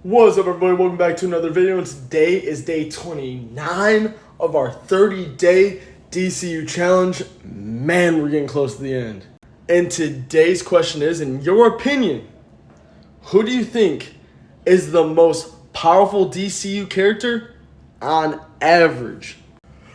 What's up, everybody? Welcome back to another video, and today is day 29 of our 30-day DCU challenge. Man, we're getting close to the end. And today's question is, in your opinion, who do you think is the most powerful DCU character on average?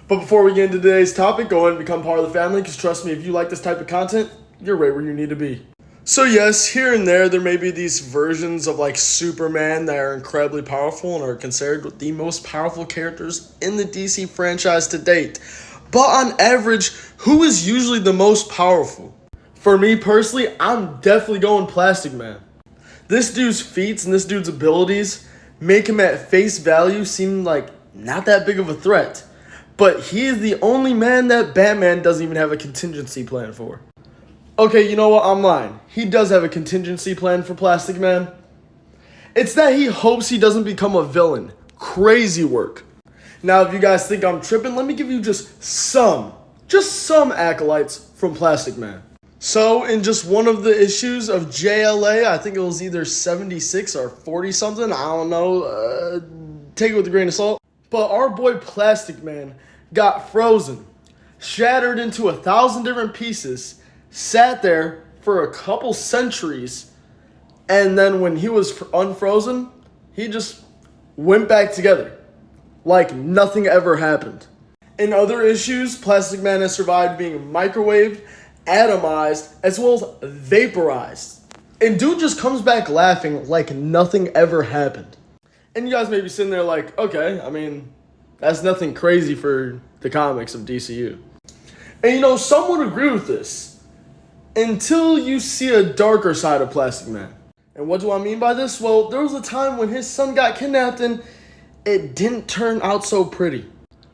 But before we get into today's topic, go ahead and become part of the family, because trust me, if you like this type of content, you're right where you need to be. So yes, here and there may be these versions of like Superman that are incredibly powerful and are considered the most powerful characters in the DC franchise to date. But on average, who is usually the most powerful? For me personally, I'm definitely going Plastic Man. This dude's feats and this dude's abilities make him at face value seem like not that big of a threat. But he is the only man that Batman doesn't even have a contingency plan for. Okay, you know what? I'm lying. He does have a contingency plan for Plastic Man. It's that he hopes he doesn't become a villain. Crazy work. Now, if you guys think I'm tripping, let me give you just some acolytes from Plastic Man. So, in just one of the issues of JLA, I think it was either 76 or 40 something, I don't know, take it with a grain of salt. But our boy Plastic Man got frozen, shattered into 1,000 different pieces, sat there for a couple centuries, and then when he was unfrozen, he just went back together like nothing ever happened. In other issues, Plastic Man has survived being microwaved, atomized, as well as vaporized. And dude just comes back laughing like nothing ever happened. And you guys may be sitting there like, okay, I mean, that's nothing crazy for the comics of DCU. And you know, some would agree with this, until you see a darker side of Plastic Man. And what do I mean by this? Well, there was a time when his son got kidnapped and it didn't turn out so pretty.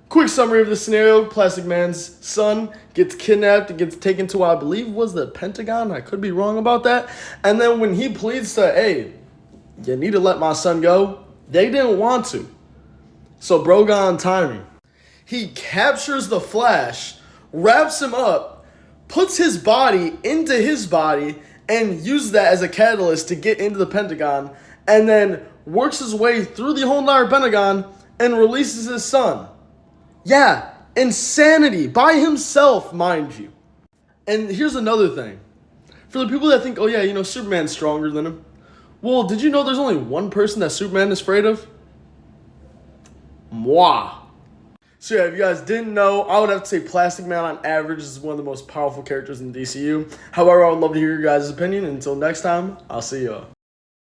Quick summary of the scenario: Plastic Man's son gets kidnapped and gets taken to, I believe, was the Pentagon? I could be wrong about that. And then when he pleads to, hey, you need to let my son go, they didn't want to. So bro got on timing. He captures the Flash, wraps him up, puts his body into his body, and uses that as a catalyst to get into the Pentagon, and then works his way through the whole entire Pentagon and releases his son. Yeah, insanity by himself, mind you. And here's another thing. For the people that think, oh yeah, you know, Superman's stronger than him. Well, did you know there's only one person that Superman is afraid of? Moi. So yeah, if you guys didn't know, I would have to say Plastic Man on average is one of the most powerful characters in DCU. However, I would love to hear your guys' opinion. Until next time, I'll see y'all.